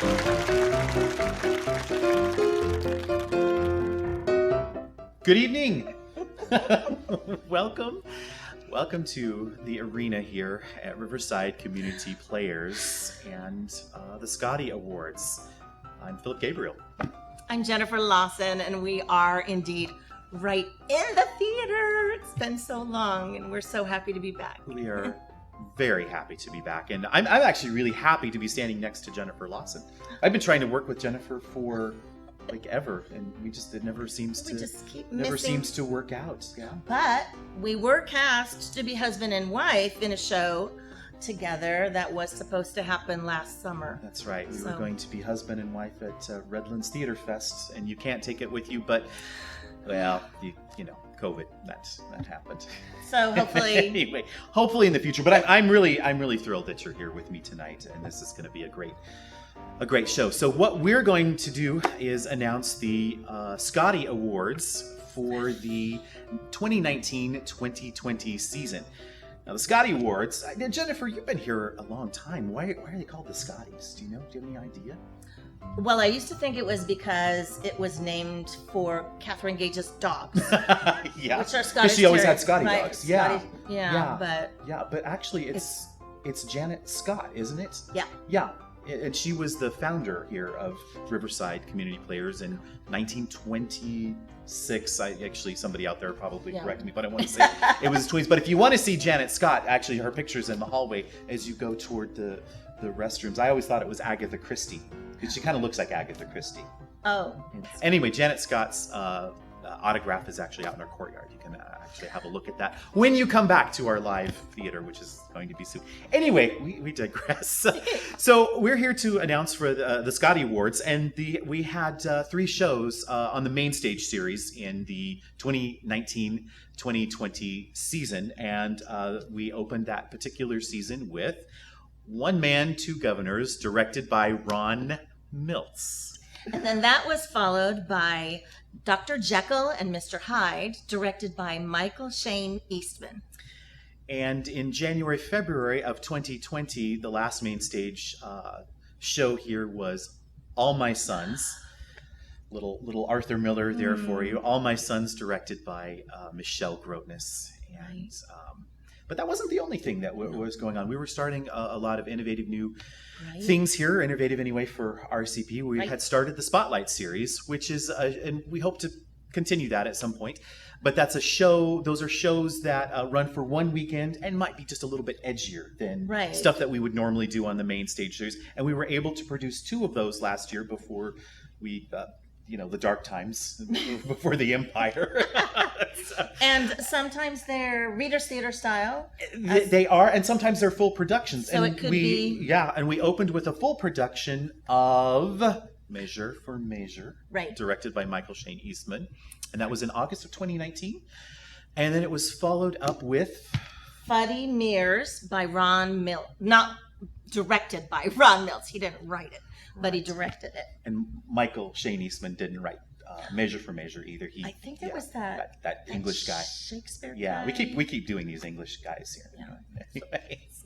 Good evening. Welcome to the arena here at Riverside Community Players and the Scotty Awards. I'm Philip Gabriel. I'm Jennifer Lawson, and we are indeed right in the theater. It's been so long, and we're so happy to be back. We are very happy to be back, and I'm actually really happy to be standing next to Jennifer Lawson. I've been trying to work with Jennifer for like ever, and it never seems to work out. Yeah. But we were cast to be husband and wife in a show together that was supposed to happen last summer. That's right. We were going to be husband and wife at Redlands Theater Fest, and you can't take it with you, but well, you know, COVID, that happened. So hopefully, anyway, hopefully in the future. But I'm really thrilled that you're here with me tonight, and this is going to be a great show. So what we're going to do is announce the Scotty Awards for the 2019-2020 season. Now, the Scotty Awards, Jennifer, you've been here a long time. Why are they called the Scotties? Do you have any idea? Well, I used to think it was because it was named for Catherine Gage's dogs. Yeah, which are Scottish. She always had Scotty right? dogs. Yeah. But actually, it's Janet Scott, isn't it? Yeah. Yeah. And she was the founder here of Riverside Community Players in 1926. Somebody out there probably correct me, but I want to say it was the 20s. But if you want to see Janet Scott, actually her picture's in the hallway as you go toward the restrooms. I always thought it was Agatha Christie, because she kind of looks like Agatha Christie. Oh. Anyway, Janet Scott's autograph is actually out in our courtyard. You can actually have a look at that when you come back to our live theater, which is going to be soon. Anyway, we digress. So we're here to announce for the Scotty Awards, and we had 3 shows on the main stage series in the 2019-2020 season, and we opened that particular season with One Man, Two Governors, directed by Ron Miltz. And then that was followed by Dr. Jekyll and Mr. Hyde, directed by Michael Shane Eastman. And in January, February of 2020, the last main stage show here was All My Sons. Little Arthur Miller there for you. All My Sons, directed by Michelle Grotness. And but that wasn't the only thing that was going on. We were starting a lot of innovative new things here, innovative anyway for RCP. We had started the Spotlight series, which is, and we hope to continue that at some point. But that's a show. Those are shows that run for one weekend and might be just a little bit edgier than stuff that we would normally do on the main stage series. And we were able to produce 2 of those last year before we, the dark times, before the Empire. And sometimes they're Reader's Theater style. They are, and sometimes they're full productions. So and it could be... Yeah, and we opened with a full production of Measure for Measure, directed by Michael Shane Eastman. And that was in August of 2019. And then it was followed up with... Fuddy Mears by Ron Miltz. Not directed by Ron Miltz. He didn't write it, but he directed it. And Michael Shane Eastman didn't write Measure for Measure either. I think there was that English guy. Shakespeare guy. We keep doing these English guys here. Yeah. Anyways.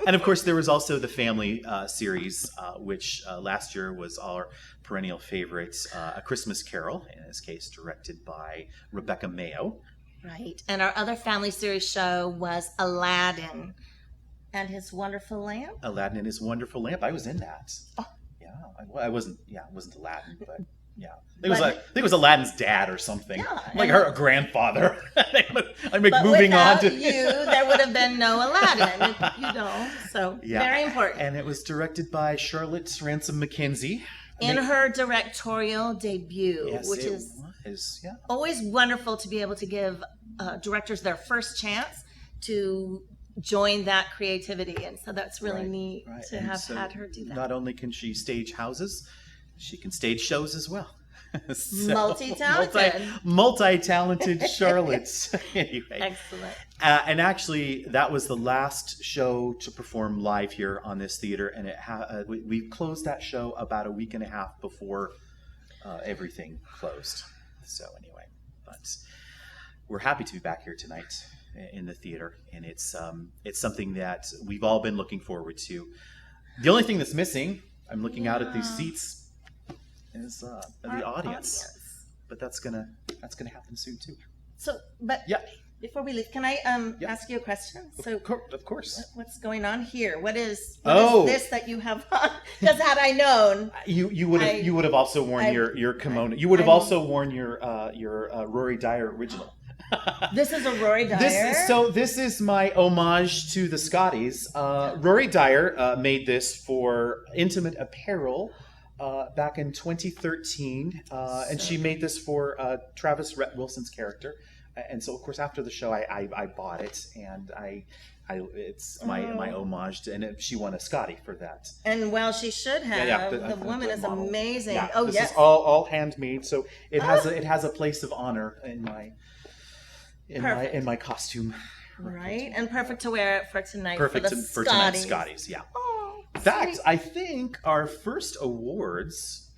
And of course, there was also the Family series, which last year was our perennial favorite, A Christmas Carol, in this case directed by Rebecca Mayo. Right. And our other family series show was Aladdin and His Wonderful Lamp. Aladdin and His Wonderful Lamp. I was in that. Oh. Yeah. I wasn't Aladdin, but... Yeah, I think it was Aladdin's dad or something, like her grandfather. I'm moving on to you. There would have been no Aladdin, So very important. And it was directed by Charlotte Ransom McKenzie in her directorial debut, which is always wonderful to be able to give directors their first chance to join that creativity, and so that's really neat to have had her do that. Not only can she stage houses, she can stage shows as well. Multi-talented Charlotte. Anyway. Excellent. And actually, that was the last show to perform live here on this theater, and we closed that show about a week and a half before everything closed. So anyway, but we're happy to be back here tonight in the theater, and it's something that we've all been looking forward to. The only thing that's missing I'm looking out at these seats as the audience. But that's gonna happen soon too. So, but before we leave, can I ask you a question? So, of course. What's going on here? What is this that you have on? Because had I known, you would have also worn your kimono. You would have also worn your Rory Dyer original. This is a Rory Dyer. This is my homage to the Scotties. Rory Dyer made this for intimate apparel back in 2013, and she made this for Travis Rhett Wilson's character. And so, of course, after the show, I bought it, and it's my homage to, and she won a Scotty for that. And well, she should have. The woman is model. Amazing. Yeah, this is all handmade, so it has a place of honor in my costume. Right, and perfect to wear it for tonight. Perfect for tonight's Scotties. Yeah. In fact, Sweet. I think our first awards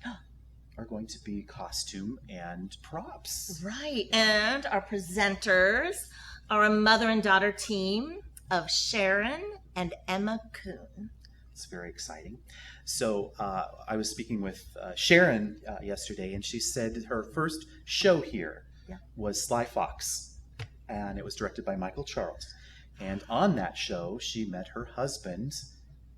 are going to be costume and props. Right. And our presenters are a mother and daughter team of Sharon and Emma Kuhn. It's very exciting. So I was speaking with Sharon yesterday, and she said her first show here was Sly Fox, and it was directed by Michael Charles. And on that show, she met her husband,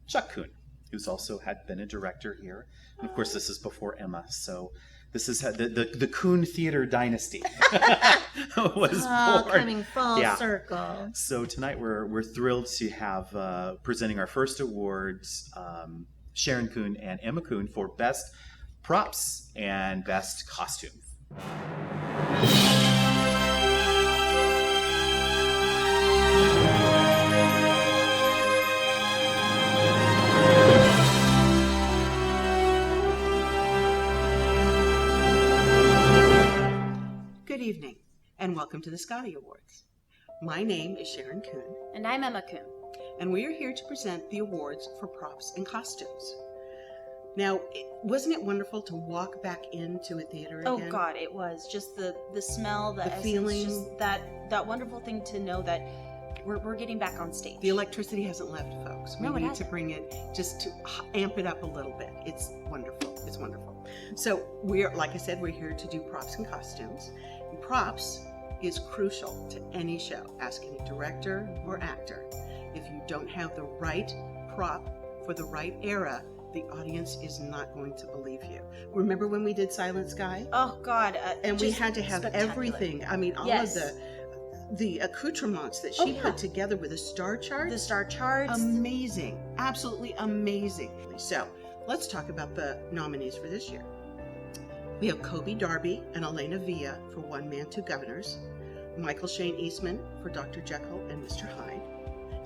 Chuck Kuhn, who's also had been a director here. And of course, this is before Emma, so this is the Kuhn Theater dynasty was born. Coming full circle. So tonight we're thrilled to have presenting our first awards, Sharon Kuhn and Emma Kuhn for Best Props and Best Costume. Good evening, and welcome to the Scotty Awards. My name is Sharon Kuhn. And I'm Emma Kuhn. And we are here to present the awards for props and costumes. Now, wasn't it wonderful to walk back into a theater again? Oh God, it was. Just the smell, the essence, feeling. Just that wonderful thing to know that we're getting back on stage. The electricity hasn't left, folks. We need to bring it just to amp it up a little bit. It's wonderful. It's wonderful. So like I said, we're here to do props and costumes. And props is crucial to any show. Ask any director or actor. If you don't have the right prop for the right era, the audience is not going to believe you. Remember when we did Silent Sky? Oh God! And we had to have everything. I mean, all of the accoutrements that she put together with the star charts. The star charts. Amazing. Absolutely amazing. So let's talk about the nominees for this year. We have Kobe Darby and Elena Villa for One Man, Two Governors, Michael Shane Eastman for Dr. Jekyll and Mr. Hyde,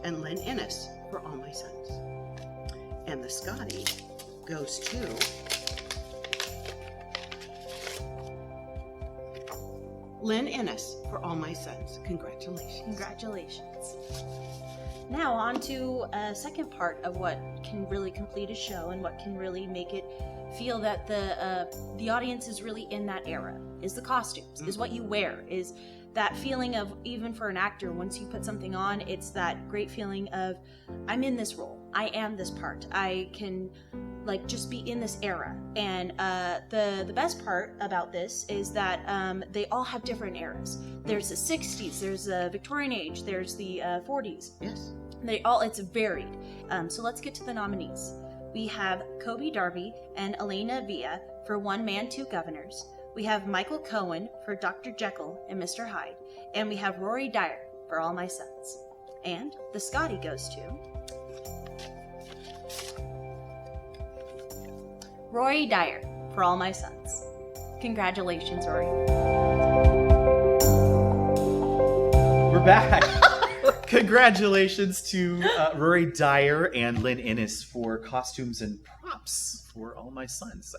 and Lynn Ennis for All My Sons. And the Scotty goes to Lynn Ennis for All My Sons. Congratulations. Congratulations. Now on to a second part of what can really complete a show and what can really make it feel that the audience is really in that era, is the costumes, is what you wear, is that feeling of, even for an actor, once you put something on, it's that great feeling of, I'm in this role, I am this part, I can like just be in this era. And the best part about this is that they all have different eras. There's the 60s, there's the Victorian age, there's the 40s. Yes. It's varied. So let's get to the nominees. We have Kobe Darby and Elena Villa for One Man, Two Governors. We have Michael Cohen for Dr. Jekyll and Mr. Hyde. And we have Rory Dyer for All My Sons. And the Scotty goes to Rory Dyer for All My Sons. Congratulations, Rory. We're back. Congratulations to Rory Dyer and Lynn Ennis for costumes and props for All My Sons.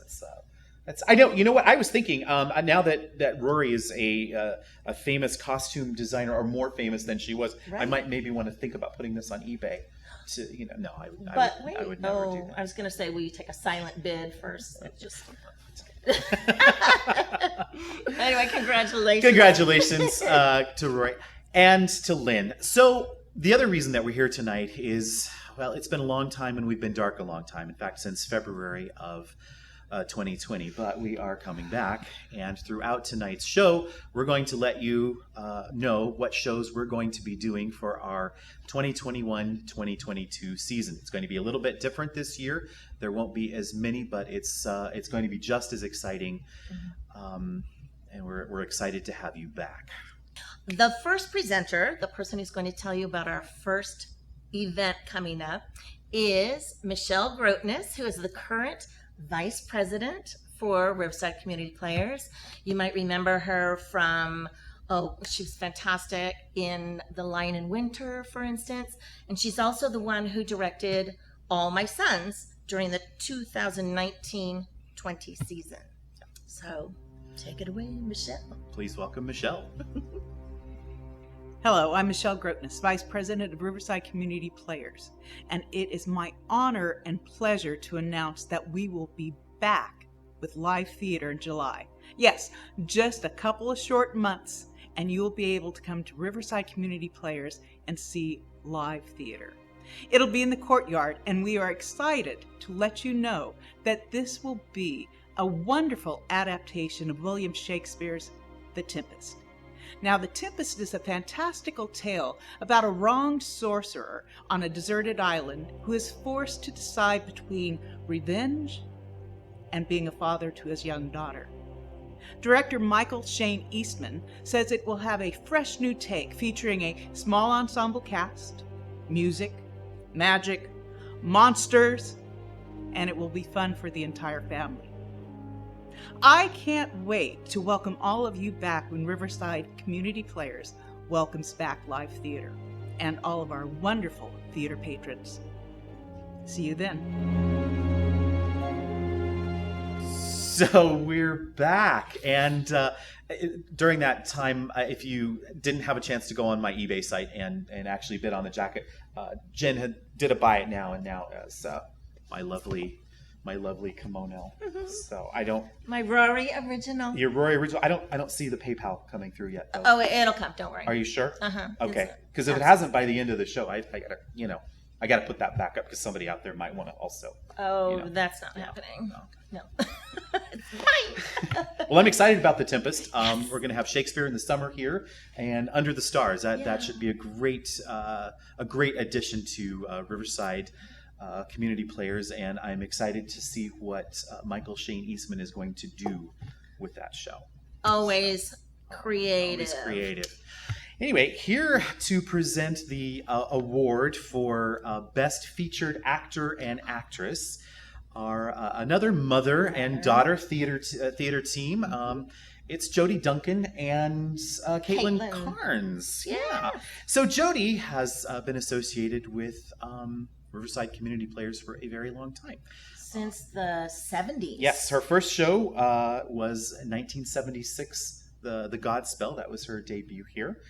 That's I know. You know what I was thinking. Now that Rory is a famous costume designer, or more famous than she was, I might maybe want to think about putting this on eBay. I would never do that. I was going to say, will you take a silent bid first? Anyway, congratulations. Congratulations to Rory and to Lynn. So the other reason that we're here tonight is Well, it's been a long time, and we've been dark a long time. In fact, since February of 2020. But we are coming back, and throughout tonight's show, we're going to let you know what shows we're going to be doing for our 2021-2022 season. It's going to be a little bit different this year. There won't be as many, but it's going to be just as exciting, and we're excited to have you back. The first presenter, the person who's going to tell you about our first event coming up, is Michelle Grotness, who is the current Vice President for Riverside Community Players. You might remember her from, she was fantastic in The Lion in Winter, for instance. And she's also the one who directed All My Sons during the 2019-20 season. So take it away, Michelle. Please welcome Michelle. Hello, I'm Michelle Grotness, Vice President of Riverside Community Players, and it is my honor and pleasure to announce that we will be back with live theater in July. Yes, just a couple of short months, and you will be able to come to Riverside Community Players and see live theater. It'll be in the courtyard, and we are excited to let you know that this will be a wonderful adaptation of William Shakespeare's The Tempest. Now, The Tempest is a fantastical tale about a wronged sorcerer on a deserted island who is forced to decide between revenge and being a father to his young daughter. Director Michael Shane Eastman says it will have a fresh new take featuring a small ensemble cast, music, magic, monsters, and it will be fun for the entire family. I can't wait to welcome all of you back when Riverside Community Players welcomes back live theater and all of our wonderful theater patrons. See you then. So we're back, and during that time, if you didn't have a chance to go on my eBay site and actually bid on the jacket, Jen did a buy it now, and now as my lovely kimono. Mm-hmm. So I don't. My Rory original. Your Rory original. I don't see the PayPal coming through yet, though. Oh, it'll come. Don't worry. Are you sure? Okay. Because if it absolutely. hasn't by the end of the show, I gotta put that back up because somebody out there might want to also. Oh, that's not happening. No. It's fine. Well, I'm excited about The Tempest. We're going to have Shakespeare in the summer here, and Under the Stars. That should be a great addition to Riverside Community Players, and I'm excited to see what Michael Shane Eastman is going to do with that show. Always creative. Always creative. Anyway, here to present the award for Best Featured Actor and Actress are another mother and daughter theater team. It's Jody Duncan and Caitlin Carnes. Yeah. So Jody has been associated with Riverside Community Players for a very long time. Since the 70s. Yes, her first show was 1976, The Godspell. That was her debut here.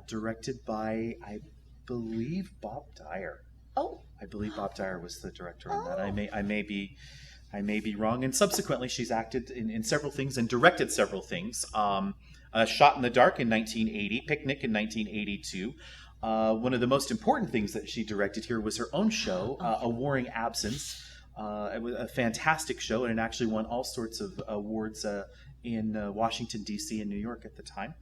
Directed by, I believe, Bob Dyer. Oh. I believe Bob Dyer was the director on that. I may be wrong. And subsequently, she's acted in several things and directed several things. Shot in the Dark in 1980, Picnic in 1982. One of the most important things that she directed here was her own show, A Warring Absence. It was a fantastic show, and it actually won all sorts of awards in Washington, D.C. and New York at the time.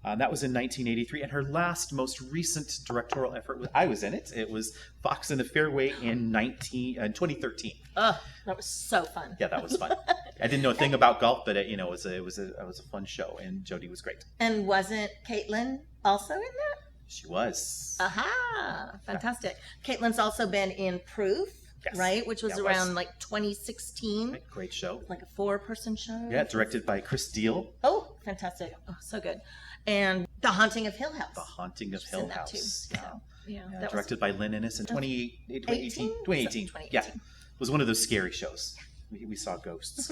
That was in 1983, and her most recent directorial effort, I was in it. It was Fox in the Fairway in 2013. Oh, that was so fun. Yeah, that was fun. I didn't know a thing about golf, but it was a fun show, and Jody was great. And wasn't Caitlin also in that? She was. Aha! Fantastic. Yeah. Caitlin's also been in Proof, yes. Right? Which was around like 2016. Great show. Like a 4-person show. Yeah, directed by Chris Deal. Oh, fantastic. Oh, so good. And The Haunting of Hill House. The Haunting of Hill House. Yeah. Directed by Lynn Ennis in 2018. Yeah. It was one of those scary shows. We saw ghosts.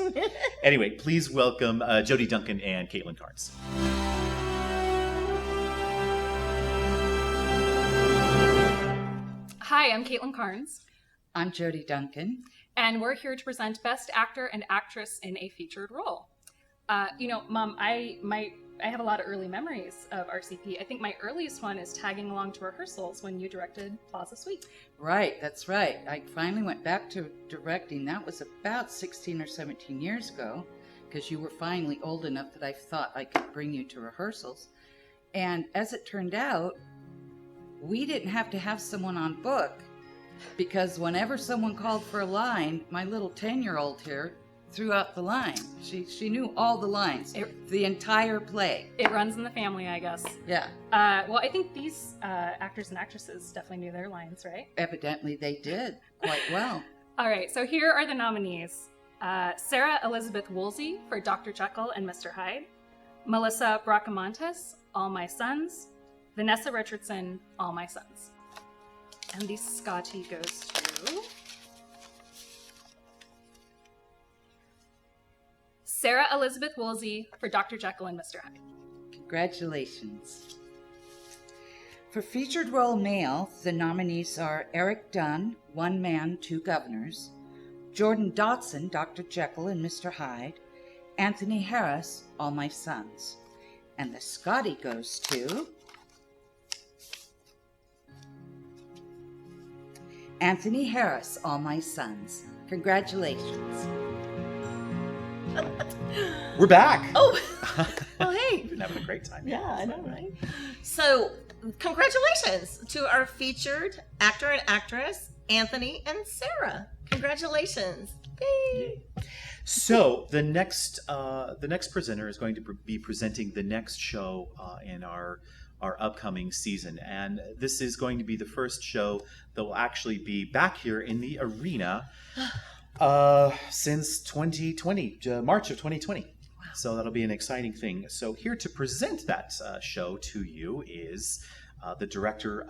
Anyway, please welcome Jody Duncan and Caitlin Carnes. Hi, I'm Caitlin Carnes. I'm Jody Duncan. And we're here to present Best Actor and Actress in a Featured Role. Mom, I might I have a lot of early memories of RCP. I think my earliest one is tagging along to rehearsals when you directed Plaza Suite. Right, that's right. I finally went back to directing. That was about 16 or 17 years ago, because you were finally old enough that I thought I could bring you to rehearsals. And as it turned out, we didn't have to have someone on book, because whenever someone called for a line, my little 10-year-old here threw out the line. She knew all the lines, the entire play. It runs in the family, I guess. Yeah. Well, I think these actors and actresses definitely knew their lines, right? Evidently they did quite well. All right, so here are the nominees. Sarah Elizabeth Woolsey for Dr. Jekyll and Mr. Hyde. Melissa Bracamontes, All My Sons. Vanessa Richardson, All My Sons. And the Scotty goes to Sarah Elizabeth Woolsey for Dr. Jekyll and Mr. Hyde. Congratulations. For featured role male, the nominees are Eric Dunn, One Man, Two Governors, Jordan Dotson, Dr. Jekyll and Mr. Hyde, Anthony Harris, All My Sons. And the Scotty goes to Anthony Harris, All My Sons. Congratulations. We're back. Oh, well, hey. We've been having a great time. Yeah, I know, right? So, congratulations to our featured actor and actress, Anthony and Sarah. Congratulations. Yay. So the next presenter is going to be presenting the next show in our upcoming season, and this is going to be the first show that will actually be back here in the arena since 2020, March of 2020. Wow. So that'll be an exciting thing. So here to present that show to you is the director,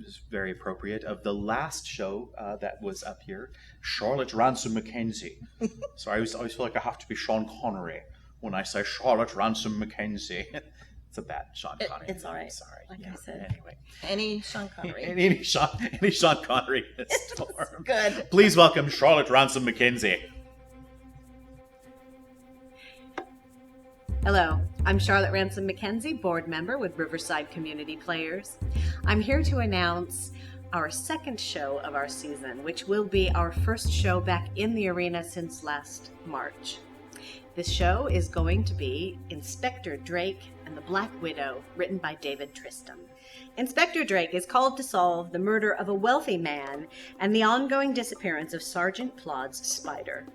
is very appropriate, of the last show that was up here, Charlotte Ransom Mackenzie. So I always feel like I have to be Sean Connery when I say Charlotte Ransom Mackenzie. It's a bad Sean Connery. It's all right. Sorry. Like I said. Anyway. Any Sean Connery. Any Sean Connery in this storm. Good. Please welcome Charlotte Ransom Mackenzie. Hello, I'm Charlotte Ransom Mackenzie, board member with Riverside Community Players. I'm here to announce our second show of our season, which will be our first show back in the arena since last March. This show is going to be Inspector Drake and the Black Widow, written by David Tristan. Inspector Drake is called to solve the murder of a wealthy man and the ongoing disappearance of Sergeant Plod's spider.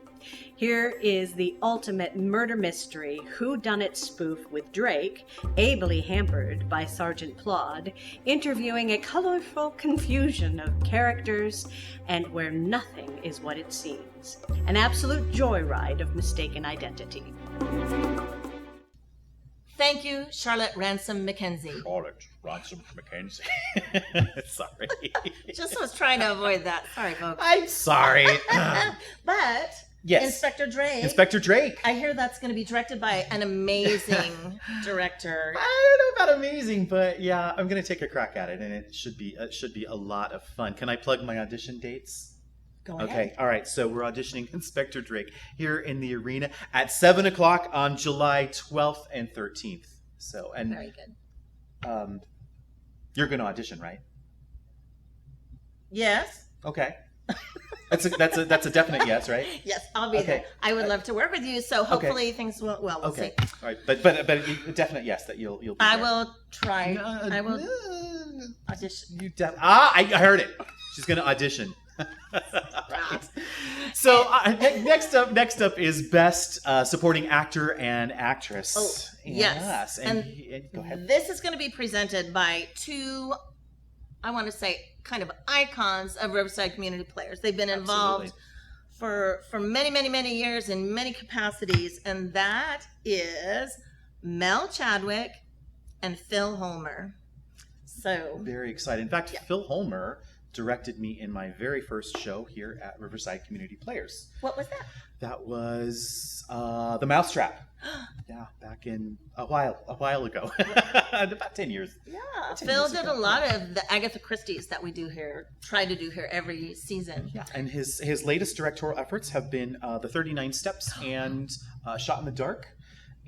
Here is the ultimate murder mystery whodunit spoof with Drake, ably hampered by Sergeant Plod, interviewing a colorful confusion of characters and where nothing is what it seems. An absolute joyride of mistaken identity. Thank you, Charlotte Ransom Mackenzie. Charlotte Ransom Mackenzie. Sorry. Just was trying to avoid that. Sorry, folks. I'm sorry. But Yes. Inspector Drake. Inspector Drake. I hear that's going to be directed by an amazing director. I don't know about amazing, but yeah, I'm gonna take a crack at it, and it should be a lot of fun. Can I plug my audition dates? Go ahead. Okay, all right. So we're auditioning Inspector Drake here in the arena at 7:00 on July 12th and 13th. So, and Very good. You're gonna audition, right? Yes. Okay. That's a definite yes, right? Yes, I'll be Okay. there. I would love to work with you, so hopefully things will. Well, we'll Okay. see. All right, but a definite yes that you'll be. I there. will try. I will audition. I heard it. She's gonna audition. Right. So next up is best supporting actor and actress. Oh, yes. And go ahead. This is going to be presented by two, I want to say, kind of icons of Riverside Community Players. They've been involved for many, many, many years in many capacities, and that is Mel Chadwick and Phil Holmer. So Very excited. In fact, Phil Holmer directed me in my very first show here at Riverside Community Players. what was that? That was The Mousetrap. Yeah, back in a while ago. About 10 years. Yeah, 10 Phil years did ago. a lot of the Agatha Christie's that we do here, try to do here every season. Yeah, and his latest directorial efforts have been The 39 Steps and Shot in the Dark.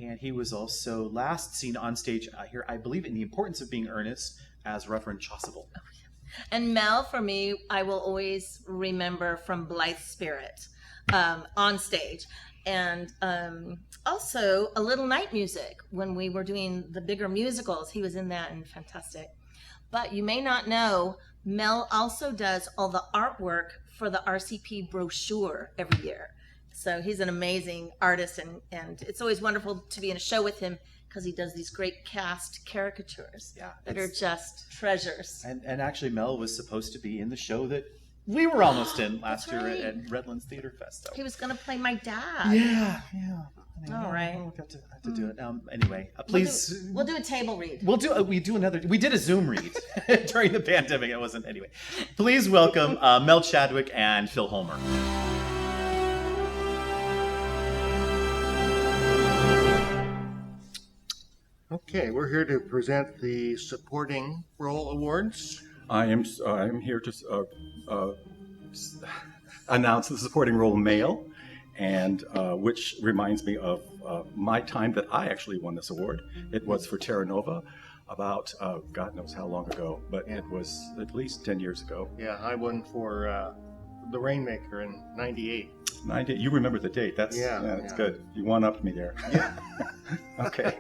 And he was also last seen on stage here, I believe, in The Importance of Being Earnest as Reverend Chasuble. And Mel, for me, I will always remember from Blithe Spirit on stage. And also A Little Night Music, when we were doing the bigger musicals, he was in that and fantastic. But you may not know, Mel also does all the artwork for the RCP brochure every year. So he's an amazing artist, and it's always wonderful to be in a show with him because he does these great cast caricatures that are just treasures. And actually, Mel was supposed to be in the show that we were almost in last year right. at Redlands Theater Fest. So. He was going to play my dad. Yeah. All right. We'll have to do it. Anyway, please. We'll do a table read. We did a Zoom read during the pandemic. It wasn't anyway. Please welcome Mel Chadwick and Phil Homer. Okay, we're here to present the Supporting Role Awards. I am here to announce the supporting role male, and which reminds me of my time that I actually won this award. It was for Terra Nova about God knows how long ago, but it was at least 10 years ago. Yeah, I won for The Rainmaker in '98. 90. You remember the date? That's good. You one-upped me there. Yeah. Okay.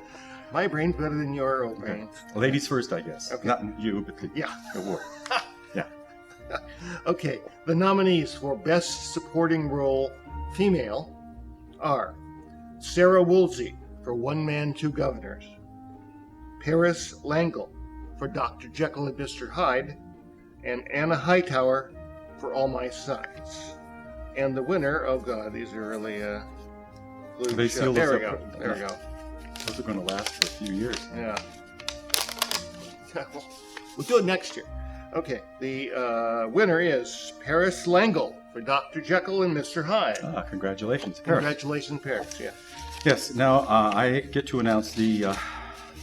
My brain's better than your old brain. Ladies first, I guess. Okay. Not you, but the award. Yeah. Okay, the nominees for Best Supporting Role Female are Sarah Woolsey for One Man, Two Governors, Paris Langle for Dr. Jekyll and Mr. Hyde, and Anna Hightower for All My Sons. And the winner, oh God, these are really They sealed us there we up. go. There we go. Those are going to last for a few years. Yeah. We'll do it next year. Okay, the winner is Paris Langle for Dr. Jekyll and Mr. Hyde. Congratulations, Paris. Congratulations, Paris. Yeah. Yes, now I get to announce the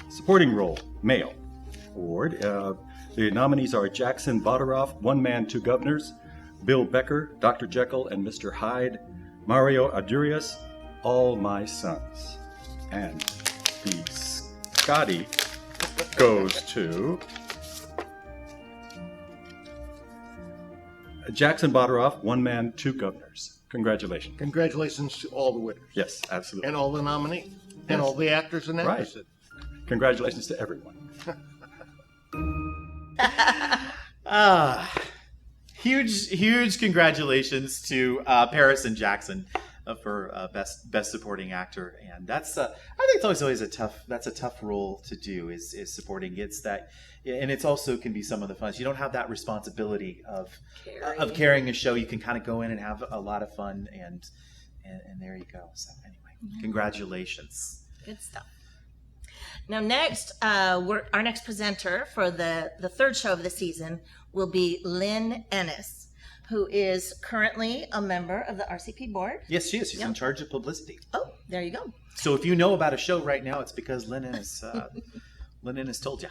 Supporting Role Male Award. The nominees are Jackson Bodaroff, One Man, Two Governors, Bill Becker, Dr. Jekyll and Mr. Hyde, Mario Adurias, All My Sons. And the Scotty goes to Jackson Bodaroff, One Man, Two Governors. Congratulations. Congratulations to all the winners. Yes, absolutely. And all the nominees. And all the actors and actresses. Congratulations to everyone. Huge congratulations to Paris and Jackson for best supporting actor, and that's I think it's always a tough role to do is supporting. It's that, and it's also can be some of the fun. You don't have that responsibility of carrying a show. You can kind of go in and have a lot of fun, and there you go. So anyway, congratulations. Good stuff. Now next, our next presenter for the third show of the season will be Lynn Ennis, who is currently a member of the RCP board. Yes, she is. She's in charge of publicity. Oh, there you go. So if you know about a show right now, it's because Lynn Ennis told you.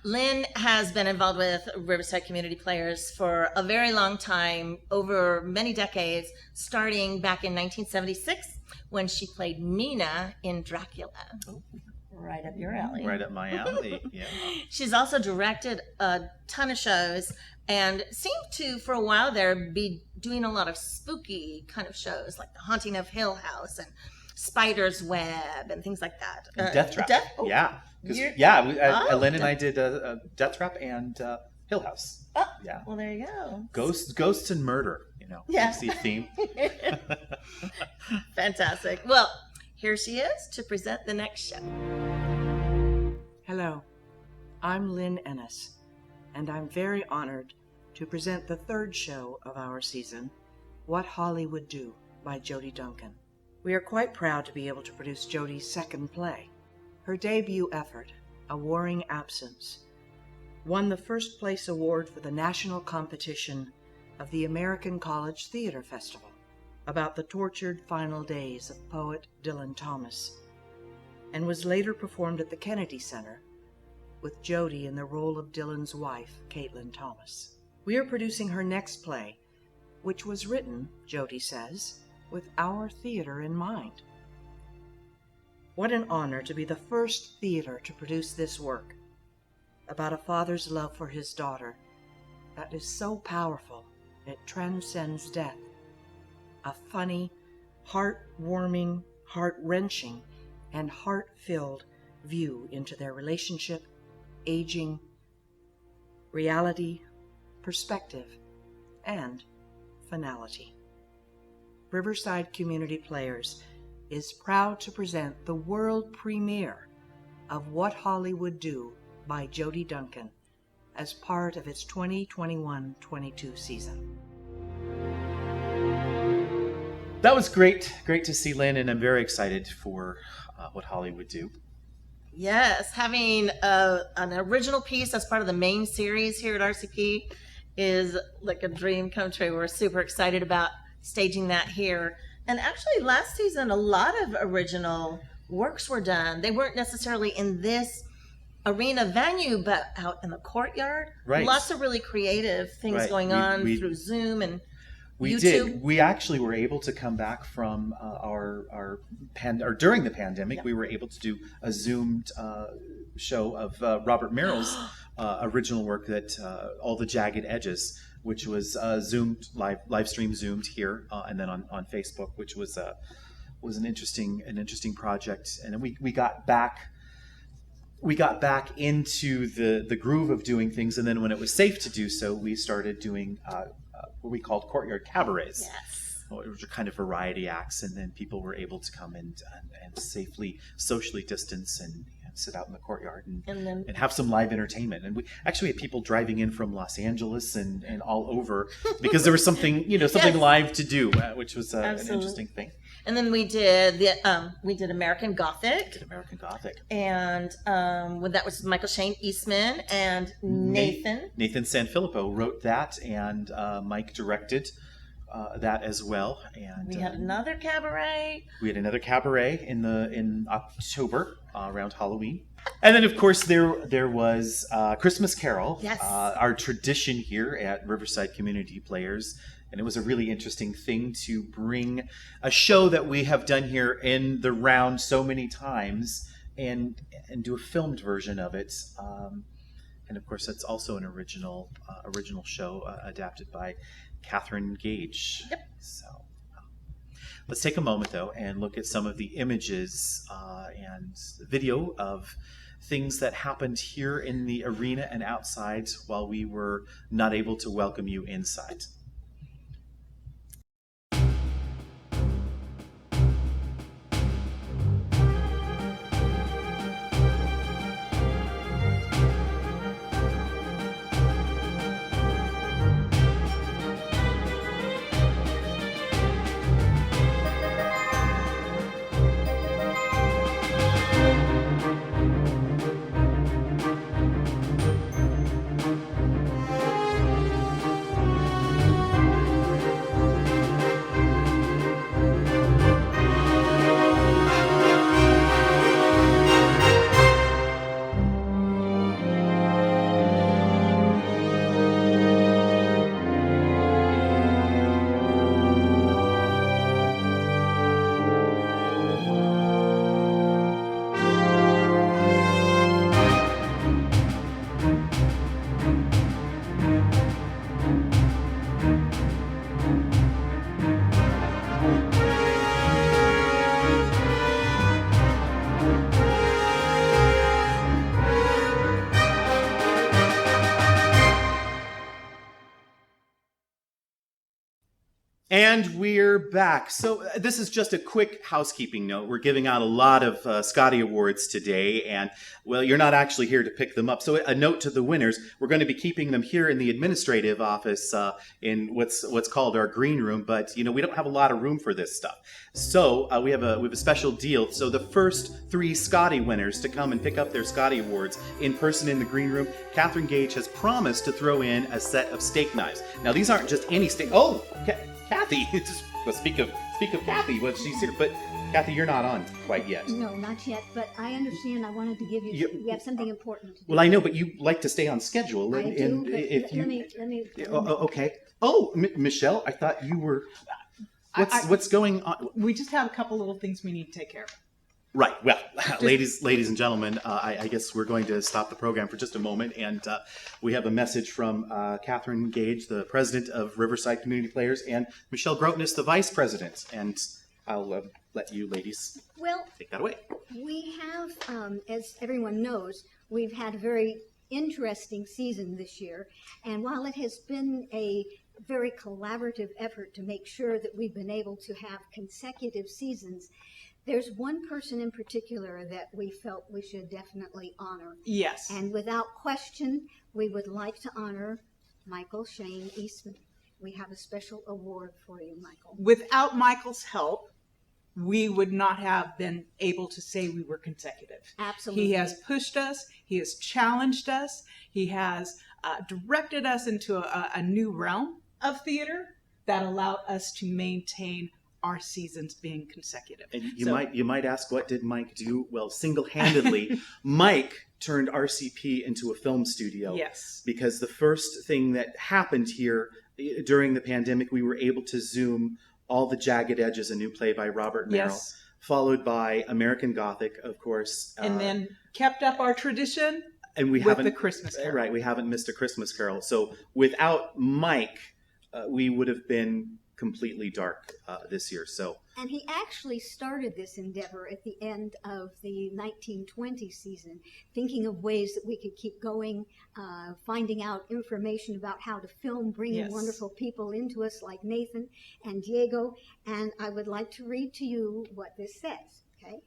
Lynn has been involved with Riverside Community Players for a very long time, over many decades, starting back in 1976 when she played Mina in Dracula. Oh. Right up your alley. Right up my alley, yeah. She's also directed a ton of shows and seemed to, for a while there, be doing a lot of spooky kind of shows, like The Haunting of Hill House and Spider's Web and things like that. And Death Trap. Yeah. Lynn and I did Death Trap and Hill House. Oh, yeah. Well, there you go. Ghosts and murder, Yeah. You see a theme. Fantastic. Well, here she is to present the next show. Hello, I'm Lynn Ennis, and I'm very honored to present the third show of our season, What Hollywood Do by Jody Duncan. We are quite proud to be able to produce Jody's second play. Her debut effort, A Warring Absence, won the first place award for the national competition of the American College Theater Festival, about the tortured final days of poet Dylan Thomas, and was later performed at the Kennedy Center with Jody in the role of Dylan's wife, Caitlin Thomas. We are producing her next play, which was written, Jody says, with our theater in mind. What an honor to be the first theater to produce this work about a father's love for his daughter that is so powerful it transcends death. A funny, heart-warming, heart-wrenching, and heart-filled view into their relationship, aging, reality, perspective, and finality. Riverside Community Players is proud to present the world premiere of What Hollywood Do by Jody Duncan as part of its 2021-22 season. That was great. Great to see Lynn, and I'm very excited for What Hollywood Do. Yes, having an original piece as part of the main series here at RCP is like a dream come true. We're super excited about staging that here. And actually, last season, a lot of original works were done. They weren't necessarily in this arena venue, but out in the courtyard. Right. Lots of really creative things going on through Zoom and We YouTube. did. We actually were able to come back from during the pandemic. We were able to do a Zoomed show of Robert Merrill's original work, that All the Jagged Edges, which was zoomed live stream zoomed here and then on Facebook, which was an interesting project. And then we got back into the groove of doing things, and then when it was safe to do so, we started doing what we called courtyard cabarets. Yes. Which are kind of variety acts, and then people were able to come and safely socially distance and sit out in the courtyard and have some live entertainment. And we actually had people driving in from Los Angeles and all over because there was something live to do, which was an interesting thing. And then we did American Gothic. And that was Michael Shane Eastman and Nathan. Nathan Sanfilippo wrote that, and Mike directed that as well. And we had another cabaret. We had another cabaret in October around Halloween. And then, of course, there was Christmas Carol, yes. Our tradition here at Riverside Community Players. And it was a really interesting thing to bring a show that we have done here in the round so many times and do a filmed version of it. And of course, that's also an original show adapted by Catherine Gage. Yep. So let's take a moment, though, and look at some of the images and video of things that happened here in the arena and outside while we were not able to welcome you inside. And we're back. So this is just a quick housekeeping note. We're giving out a lot of Scotty Awards today, and, well, you're not actually here to pick them up. So a note to the winners, we're going to be keeping them here in the administrative office in what's called our green room, but, we don't have a lot of room for this stuff. So we have a special deal. So the first 3 Scotty winners to come and pick up their Scotty Awards in person in the green room, Catherine Gage has promised to throw in a set of steak knives. Now, these aren't just any steak. Oh, Kathy, speak of Kathy, well, she's here, but Kathy, you're not on quite yet. No, not yet, but I understand. I wanted to give you, we have something important to do. Well, I know, but you like to stay on schedule. I do, but if let me. Okay. Oh, Michelle, I thought you were, what's going on? We just have a couple little things we need to take care of. Right. Well, ladies and gentlemen, I guess we're going to stop the program for just a moment, and we have a message from Catherine Gage, the president of Riverside Community Players, and Michelle Groteness, the vice president. And I'll let you ladies take that away. We have, as everyone knows, we've had a very interesting season this year, and while it has been a very collaborative effort to make sure that we've been able to have consecutive seasons, there's one person in particular that we felt we should definitely honor. Yes. And without question, we would like to honor Michael Shane Eastman. We have a special award for you, Michael. Without Michael's help, we would not have been able to say we were consecutive. Absolutely. He has pushed us. He has challenged us. He has directed us into a new realm of theater that allowed us to maintain our seasons being consecutive. And you might ask, what did Mike do? Well, single-handedly, Mike turned RCP into a film studio. Yes. Because the first thing that happened here during the pandemic, we were able to Zoom All the Jagged Edges, a new play by Robert Merrill, Yes. followed by American Gothic, of course. And then kept up our tradition and we with haven't, the Christmas Carol. Right, we haven't missed a Christmas Carol. So without Mike, we would have been completely dark this year. So, and he actually started this endeavor at the end of the 1920 season, thinking of ways that we could keep going, finding out information about how to film, bringing Yes. wonderful people into us like Nathan and Diego. And I would like to read to you what this says, okay?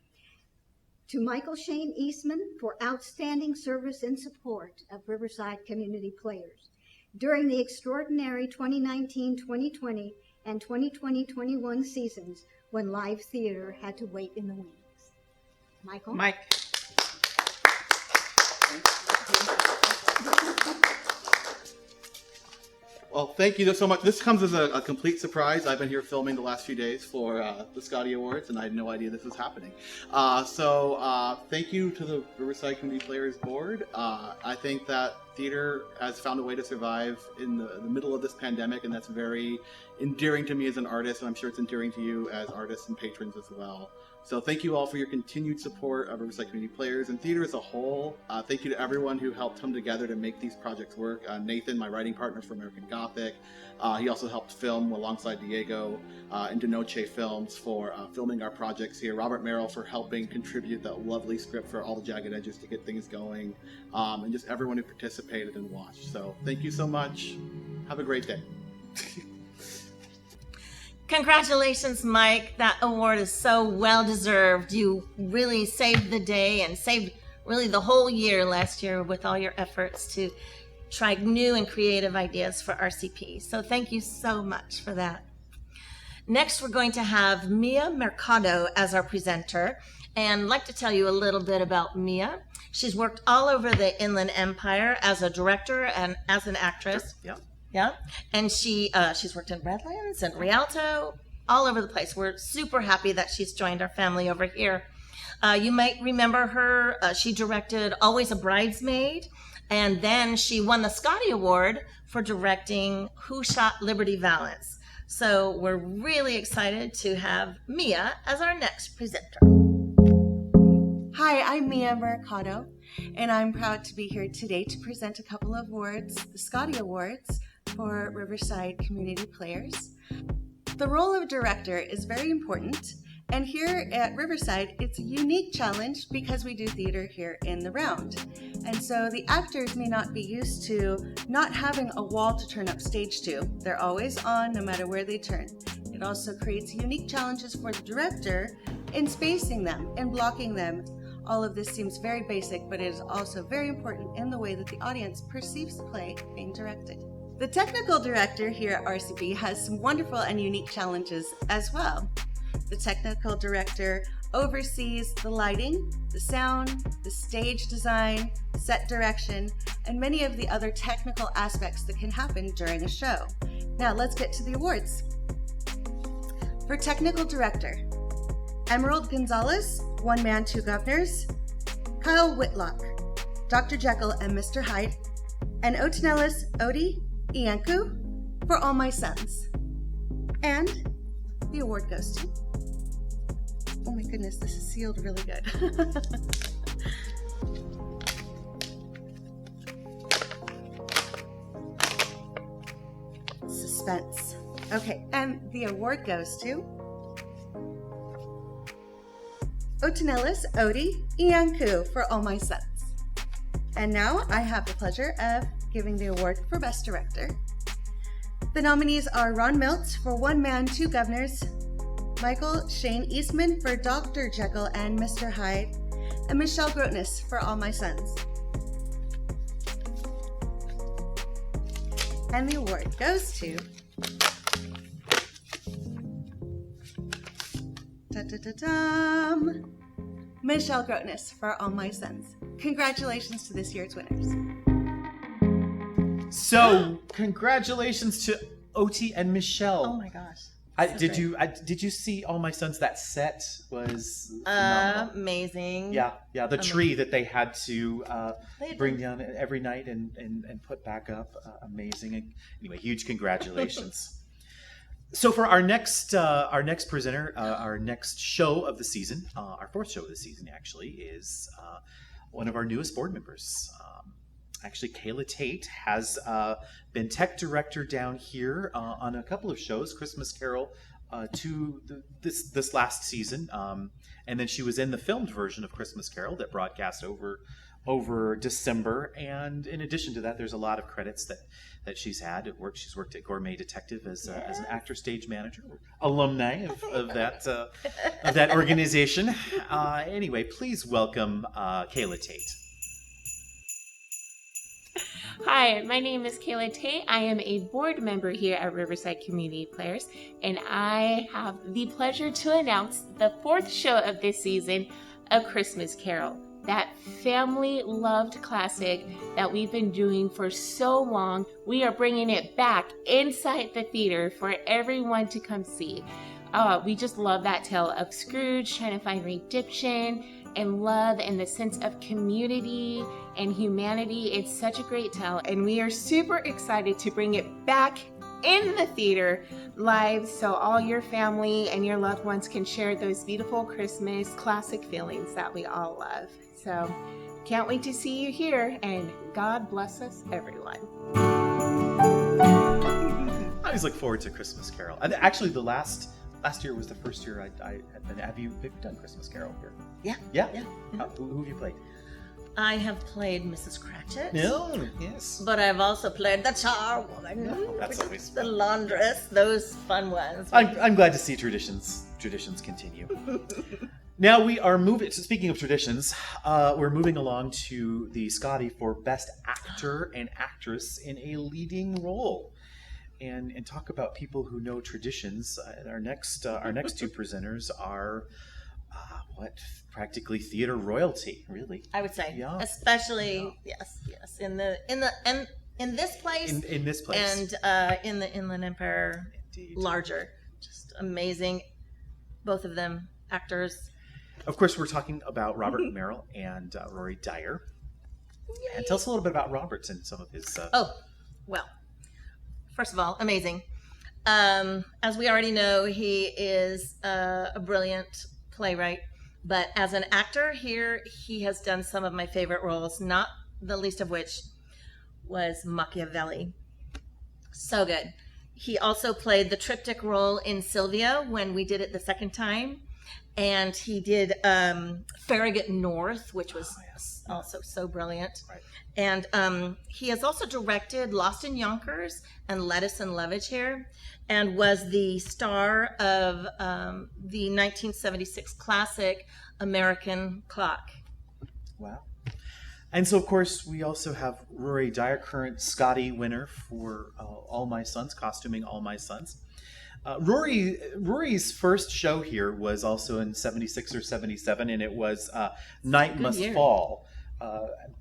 To Michael Shane Eastman for outstanding service and support of Riverside Community Players. During the extraordinary 2019-2020 and 2020-21 seasons when live theater had to wait in the wings. Michael? Mike. Well, thank you so much. This comes as a complete surprise. I've been here filming the last few days for the Scotty Awards, and I had no idea this was happening. So thank you to the Riverside Community Players Board. I think that theater has found a way to survive in the middle of this pandemic, and that's very endearing to me as an artist, and I'm sure it's endearing to you as artists and patrons as well. So thank you all for your continued support of Riverside Community Players and theater as a whole. Thank you to everyone who helped come together to make these projects work. Nathan, my writing partner for American Gothic. He also helped film alongside Diego in De Noche Films for filming our projects here. Robert Merrill for helping contribute that lovely script for All the Jagged Edges to get things going. And just everyone who participated and watched. So thank you so much. Have a great day. Congratulations, Mike. That award is so well deserved. You really saved the day and saved really the whole year last year with all your efforts to try new and creative ideas for RCP. So thank you so much for that. Next, we're going to have Mia Mercado as our presenter. And I'd like to tell you a little bit about Mia. She's worked all over the Inland Empire as a director and as an actress. Yeah. Yeah, and she's worked in Redlands and Rialto, all over the place. We're super happy that she's joined our family over here. You might remember her. She directed Always a Bridesmaid, and then she won the Scotty Award for directing Who Shot Liberty Valance. So we're really excited to have Mia as our next presenter. Hi, I'm Mia Mercado, and I'm proud to be here today to present a couple of awards, the Scotty Awards, for Riverside Community Players. The role of director is very important, and here at Riverside, it's a unique challenge because we do theater here in the round. And so the actors may not be used to not having a wall to turn up stage to. They're always on no matter where they turn. It also creates unique challenges for the director in spacing them and blocking them. All of this seems very basic, but it is also very important in the way that the audience perceives the play being directed. The technical director here at RCP has some wonderful and unique challenges as well. The technical director oversees the lighting, the sound, the stage design, set direction, and many of the other technical aspects that can happen during a show. Now let's get to the awards. For technical director, Emerald Gonzalez, One Man, Two Governors, Kyle Whitlock, Dr. Jekyll and Mr. Hyde, and Otinellis Odi Iancu for All My Sons. And the award goes to Oh my goodness, this is sealed really good. Suspense. Okay, and the award goes to Otanelis Odi Iancu for All My Sons. And now I have the pleasure of giving the award for Best Director. The nominees are Ron Miltz for One Man, Two Governors, Michael Shane Eastman for Dr. Jekyll and Mr. Hyde, and Michelle Grotness for All My Sons. And the award goes to Michelle Grotness for All My Sons. Congratulations to this year's winners. So, congratulations to Oti and Michelle. Oh my gosh. Did you see All My Sons? That set was phenomenal. Amazing. Yeah. The tree that they had to They bring down every night and put back up. Amazing. Anyway, huge congratulations. So for our next presenter, our next show of the season, our fourth show of the season actually, is one of our newest board members. Actually, Kayla Tate has been tech director down here on a couple of shows, Christmas Carol this last season, and then she was in the filmed version of Christmas Carol that broadcast over December. And in addition to that, there's a lot of credits that she's had at work. She's worked at Gourmet Detective as an actor, stage manager, alumni of that organization. Anyway, please welcome Kayla Tate. Hi, my name is Kayla Tate. I am a board member here at Riverside Community Players, and I have the pleasure to announce the fourth show of this season, A Christmas Carol. That family-loved classic that we've been doing for so long. We are bringing it back inside the theater for everyone to come see. We just love that tale of Scrooge trying to find redemption and love and the sense of community and humanity. It's such a great tale, and we are super excited to bring it back in the theater live so all your family and your loved ones can share those beautiful Christmas classic feelings that we all love. So can't wait to see you here, and God bless us, everyone. I always look forward to Christmas Carol. And actually, the last year was the first year I had been. Have you done Christmas Carol here? Yeah. Who have you played? I have played Mrs. Cratchit. No, yes. But I've also played the charwoman. Oh, that's always the fun. laundress. Those fun ones. I'm glad to see traditions continue. Now we are moving. So speaking of traditions, we're moving along to the Scotty for Best Actor and Actress in a Leading Role, and talk about people who know traditions. Our next two presenters are practically theater royalty, really. I would say, Yeah. especially yes, in this place, in this place, and in the Inland Empire, Indeed. larger, just amazing. Both of them actors. Of course, we're talking about Robert Merrill and Rory Dyer. Yay. And tell us a little bit about Roberts and some of his. Well, first of all, amazing. As we already know, he is a brilliant playwright. But as an actor here, he has done some of my favorite roles, not the least of which was Machiavelli. So good. He also played the triptych role in Sylvia when we did it the second time. And he did Farragut North, which was also so brilliant. Right. And he has also directed Lost in Yonkers and Lettuce and Lovage here, and was the star of the 1976 classic American Clock. Wow. And so, of course, we also have Rory Dyer, current Scotty winner for All My Sons, costuming All My Sons. Rory's first show here was also in 76 or 77, and it was Night Must Fall.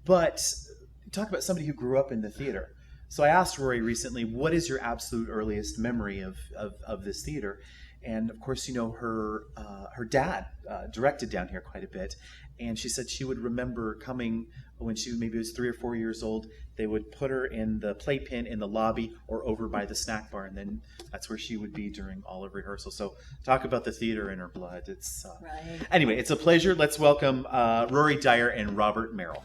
But talk about somebody who grew up in the theater. So I asked Rory recently, what is your absolute earliest memory of this theater? And of course, her dad directed down here quite a bit. And she said she would remember coming when she maybe was 3 or 4 years old. They would put her in the playpen in the lobby or over by the snack bar, and then that's where she would be during all of rehearsal. So talk about the theater in her blood. It's right. Anyway, it's a pleasure. Let's welcome Rory Dyer and Robert Merrill.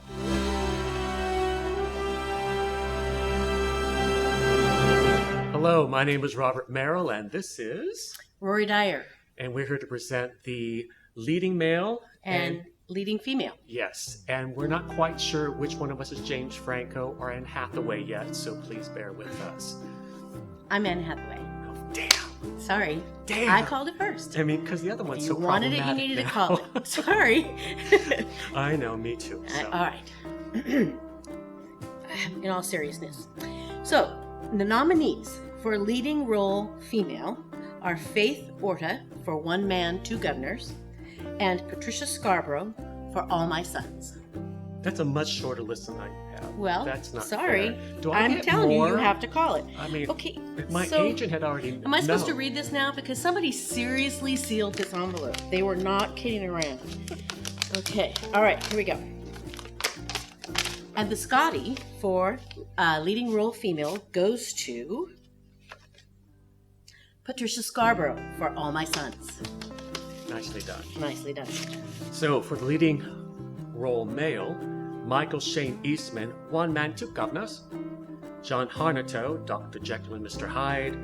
Hello, my name is Robert Merrill, and this is Rory Dyer. And we're here to present the leading male and leading female. Yes, and we're not quite sure which one of us is James Franco or Anne Hathaway yet, so please bear with us. I'm Anne Hathaway. Oh, damn. Sorry. Damn. I called it first. I mean, because the other one's You so wanted problematic it, you needed now. to call it. Sorry. I know, me too. So. All right. In all seriousness. So, the nominees for leading role female are Faith Orta for One Man, Two Governors, and Patricia Scarborough for All My Sons. That's a much shorter list than I have. Well, that's not sorry. fair. Do I I'm get telling more? you have to call it. I mean, okay, my so agent had already. Am I supposed to read this now? Because somebody seriously sealed this envelope. They were not kidding around. Okay, all right, here we go. And the Scotty for leading role female goes to Patricia Scarborough for All My Sons. Nicely done. Nicely done. So, for the leading role male, Michael Shane Eastman, One Man, Two Governors, John Harnato, Dr. Jekyll and Mr. Hyde,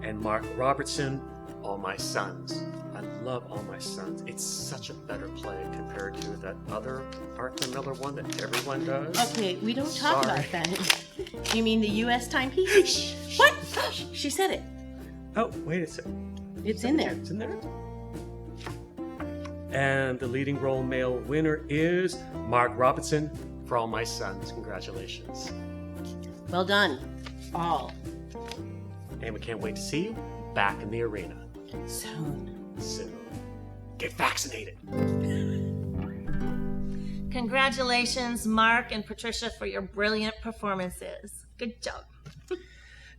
and Mark Robertson, All My Sons. I love All My Sons. It's such a better play compared to that other Arthur Miller one that everyone does. Okay, we don't talk Sorry. about that. You mean the U.S. timepiece? What? She said it. Oh, wait a second. It's in there. It's in there? And the leading role male winner is Mark Robinson for All My Sons. Congratulations. Well done. All. And we can't wait to see you back in the arena. Soon. Get vaccinated. Congratulations, Mark and Patricia, for your brilliant performances. Good job.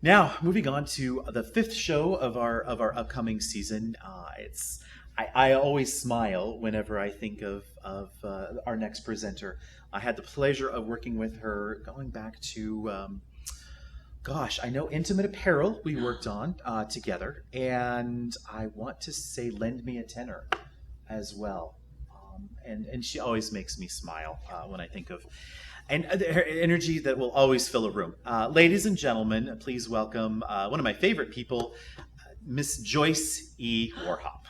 Now, moving on to the 5th show of our upcoming season. I always smile whenever I think of our next presenter. I had the pleasure of working with her going back to, I know Intimate Apparel we worked on together, and I want to say Lend Me a Tenor as well. And she always makes me smile when I think of her energy that will always fill a room. Ladies and gentlemen, please welcome one of my favorite people, Miss Joyce E. Warhop.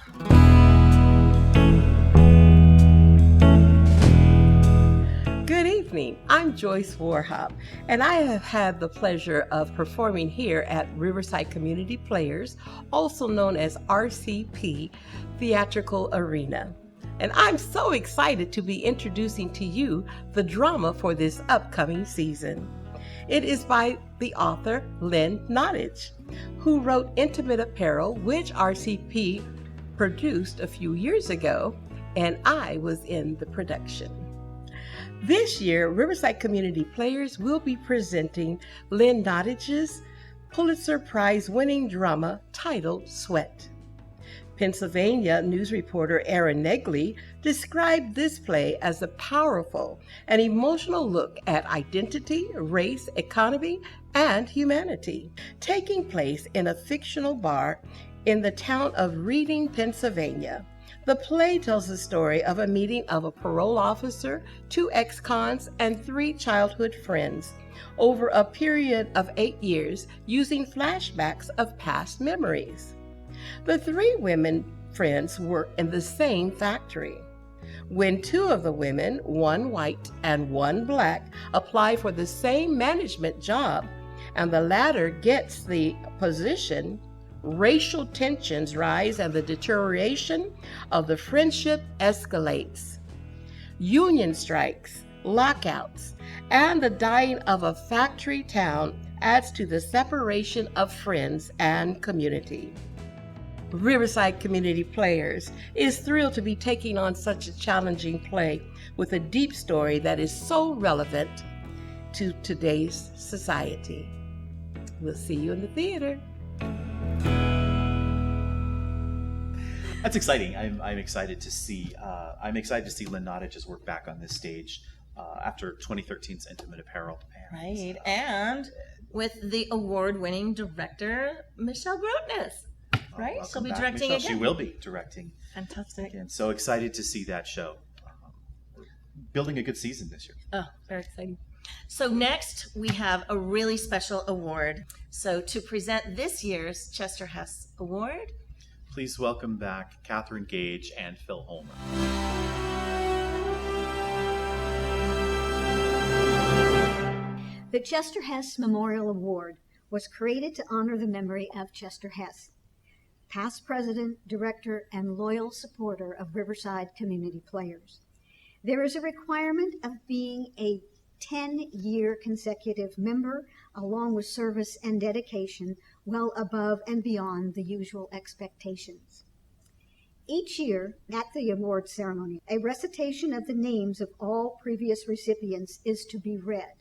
Good evening. I'm Joyce Warhop, and I have had the pleasure of performing here at Riverside Community Players, also known as RCP Theatrical Arena. And I'm so excited to be introducing to you the drama for this upcoming season. It is by the author Lynn Nottage, who wrote Intimate Apparel, which RCP produced a few years ago, and I was in the production. This year, Riverside Community Players will be presenting Lynn Nottage's Pulitzer Prize-winning drama titled Sweat. Pennsylvania news reporter Erin Negley described this play as a powerful and emotional look at identity, race, economy, and humanity, taking place in a fictional bar in the town of Reading, Pennsylvania. The play tells the story of a meeting of a parole officer, 2 ex-cons, and 3 childhood friends over a period of 8 years using flashbacks of past memories. The 3 women friends work in the same factory. When 2 of the women, one white and one black, apply for the same management job, and the latter gets the position, racial tensions rise and the deterioration of the friendship escalates. Union strikes, lockouts, and the dying of a factory town adds to the separation of friends and community. Riverside Community Players is thrilled to be taking on such a challenging play with a deep story that is so relevant to today's society. We'll see you in the theater. That's exciting. I'm excited to see. I'm excited to see Lynn Nottage's work back on this stage after 2013's Intimate Apparel. Right, and with the award-winning director Michelle Grotness. Right, she'll be directing Michelle. again. She will be directing. Fantastic. Again. So excited to see that show. We're building a good season this year. Oh, very exciting. So next we have a really special award. So to present this year's Chester Hess Award, please welcome back Catherine Gage and Phil Holmer. The Chester Hess Memorial Award was created to honor the memory of Chester Hess, past president, director, and loyal supporter of Riverside Community Players. There is a requirement of being a 10-year consecutive member, along with service and dedication well above and beyond the usual expectations. Each year, at the award ceremony, a recitation of the names of all previous recipients is to be read.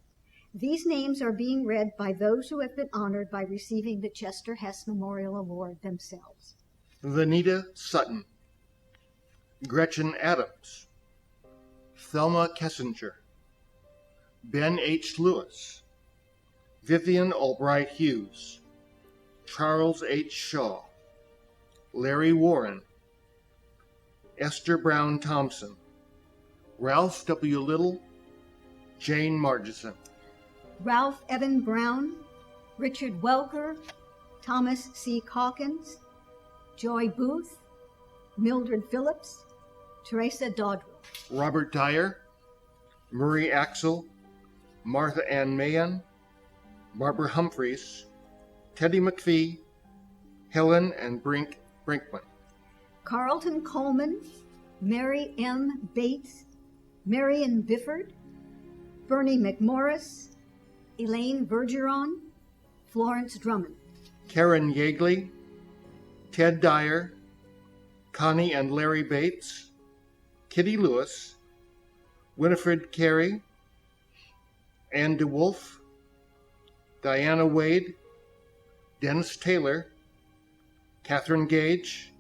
These names are being read by those who have been honored by receiving the Chester Hess Memorial Award themselves. Vanita Sutton, Gretchen Adams, Thelma Kessinger, Ben H. Lewis, Vivian Albright Hughes, Charles H. Shaw, Larry Warren, Esther Brown Thompson, Ralph W. Little, Jane Margison. Ralph Evan Brown, Richard Welker, Thomas C. Calkins, Joy Booth, Mildred Phillips, Teresa Dodwell. Robert Dyer, Murray Axel, Martha Ann Mahan, Barbara Humphreys, Teddy McPhee, Helen and Brinkman. Carlton Coleman, Mary M. Bates, Marion Bifford, Bernie McMorris, Elaine Bergeron, Florence Drummond. Karen Yeagley, Ted Dyer, Connie and Larry Bates, Kitty Lewis, Winifred Carey, Ann DeWolf, Diana Wade, Dennis Taylor, Catherine Gage,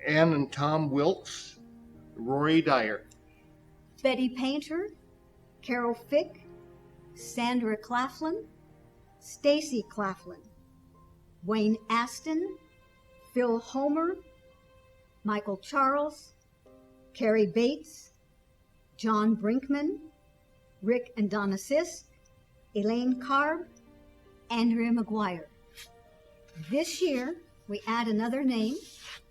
Ann and Tom Wilkes, Rory Dyer. Betty Painter, Carol Fick, Sandra Claflin, Stacy Claflin, Wayne Aston, Phil Homer, Michael Charles, Carrie Bates, John Brinkman, Rick and Donna Sisk, Elaine Carb, Andrea McGuire. This year, we add another name,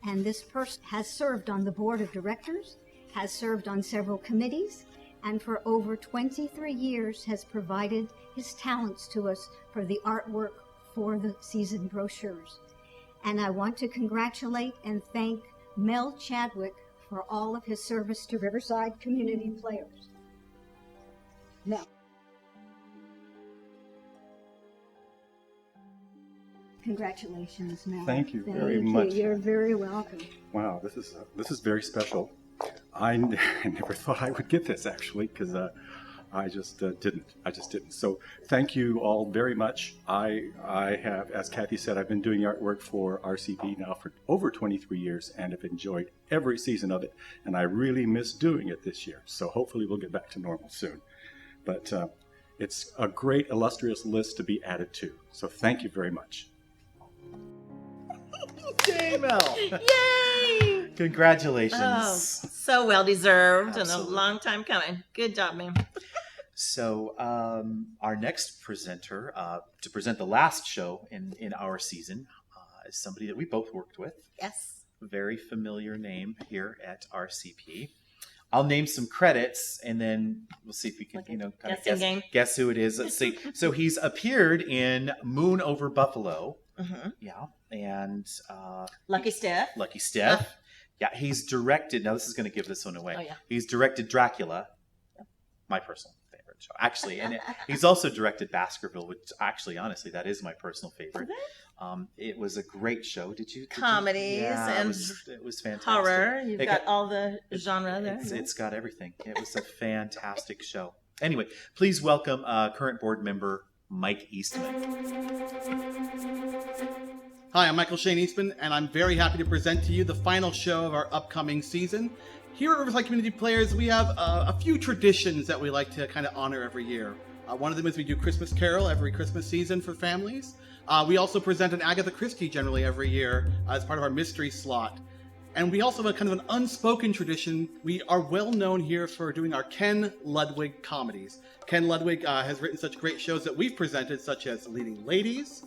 and this person has served on the board of directors, has served on several committees, and for over 23 years has provided his talents to us for the artwork for the season brochures. And I want to congratulate and thank Mel Chadwick for all of his service to Riverside Community Players. Mel. Congratulations, Mel. Thank you very much. You're very welcome. Wow, this is very special. I never thought I would get this, actually, because I just didn't. So thank you all very much. I have, as Kathy said, I've been doing artwork for RCP now for over 23 years and have enjoyed every season of it. And I really miss doing it this year. So hopefully we'll get back to normal soon. But it's a great illustrious list to be added to. So thank you very much. Yay, Mel! Yay! Congratulations. Oh, so well deserved. Absolutely. And a long time coming. Good job, man. So our next presenter to present the last show in our season is somebody that we both worked with. Yes. Very familiar name here at RCP. I'll name some credits and then we'll see if we can, kind of guess who it is. Let's see. So he's appeared in Moon Over Buffalo. Mm-hmm. Yeah. And Lucky Steph. Lucky Steph. Yeah. He's directed. Now this is going to give this one away. Oh, yeah. He's directed Dracula. My personal favorite show, actually. And he's also directed Baskerville, which actually, honestly, that is my personal favorite. It was a great show. Did you? Comedies yeah, and it was fantastic. horror. You've got all the genre there. It's got everything. It was a fantastic show. Anyway, please welcome current board member Mike Eastman. Hi, I'm Michael Shane Eastman, and I'm very happy to present to you the final show of our upcoming season. Here at Riverside Community Players, we have a few traditions that we like to kind of honor every year. One of them is we do Christmas Carol every Christmas season for families. We also present an Agatha Christie generally every year as part of our mystery slot. And we also have a kind of an unspoken tradition. We are well known here for doing our Ken Ludwig comedies. Ken Ludwig has written such great shows that we've presented, such as Leading Ladies,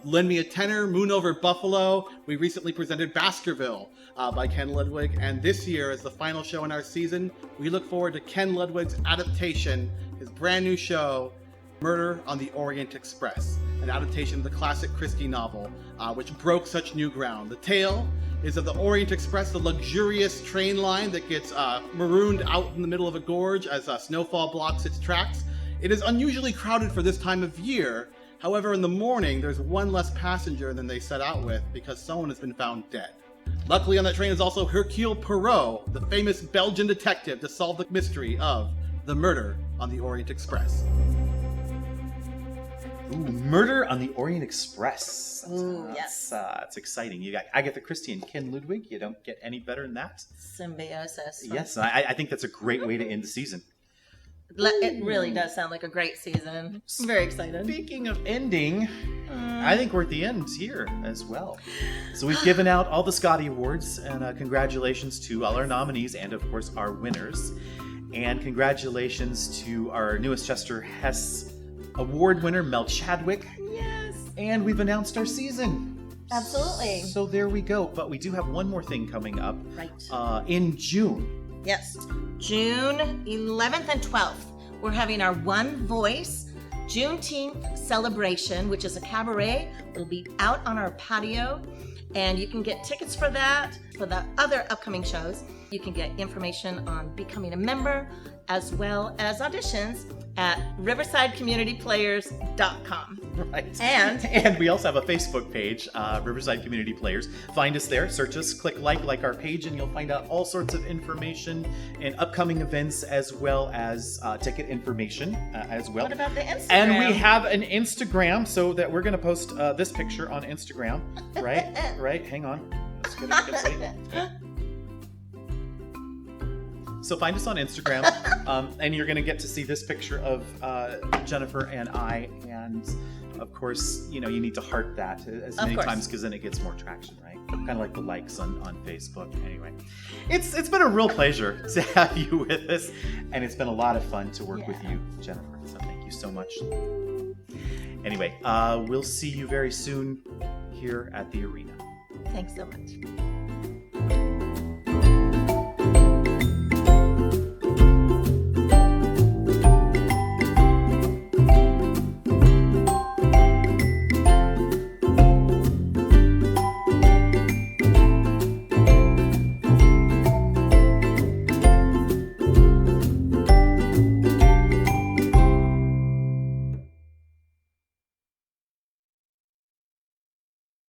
Lend Me a Tenor, Moon Over Buffalo. We recently presented Baskerville by Ken Ludwig. And this year, as the final show in our season, we look forward to Ken Ludwig's adaptation, his brand new show, Murder on the Orient Express, an adaptation of the classic Christie novel, which broke such new ground. The tale is of the Orient Express, the luxurious train line that gets marooned out in the middle of a gorge as snowfall blocks its tracks. It is unusually crowded for this time of year. However, in the morning, there's one less passenger than they set out with because someone has been found dead. Luckily on that train is also Hercule Poirot, the famous Belgian detective, to solve the mystery of the murder on the Orient Express. Ooh, Murder on the Orient Express. Ooh, yes. It's exciting. You got Agatha Christie and Ken Ludwig. You don't get any better than that. Symbiosis. Yes, I think that's a great way to end the season. It really does sound like a great season. I'm very excited. Speaking of ending, I think we're at the end here as well. So we've given out all the Scotty Awards, and congratulations to all our nominees and, of course, our winners. And congratulations to our newest Chester Hess Award winner, Mel Chadwick. Yes. And we've announced our season. Absolutely. So there we go. But we do have one more thing coming up. Right. In June. Yes. June 11th and 12th, we're having our One Voice Juneteenth celebration, which is a cabaret. It'll be out on our patio, and you can get tickets for that. For the other upcoming shows, you can get information on becoming a member, as well as auditions at riversidecommunityplayers.com. Right. And we also have a Facebook page, Riverside Community Players. Find us there, search us, click like our page, and you'll find out all sorts of information and upcoming events, as well as ticket information as well. What about the Instagram? And we have an Instagram, so that we're going to post this picture on Instagram, right? Right, hang on. Let's get it. So find us on Instagram, and you're going to get to see this picture of Jennifer and I. And of course, you need to heart that as many times, because then it gets more traction, right? Kind of like the likes on Facebook. Anyway, it's been a real pleasure to have you with us, and it's been a lot of fun to work with you, Jennifer. So thank you so much. Anyway, we'll see you very soon here at the arena. Thanks so much.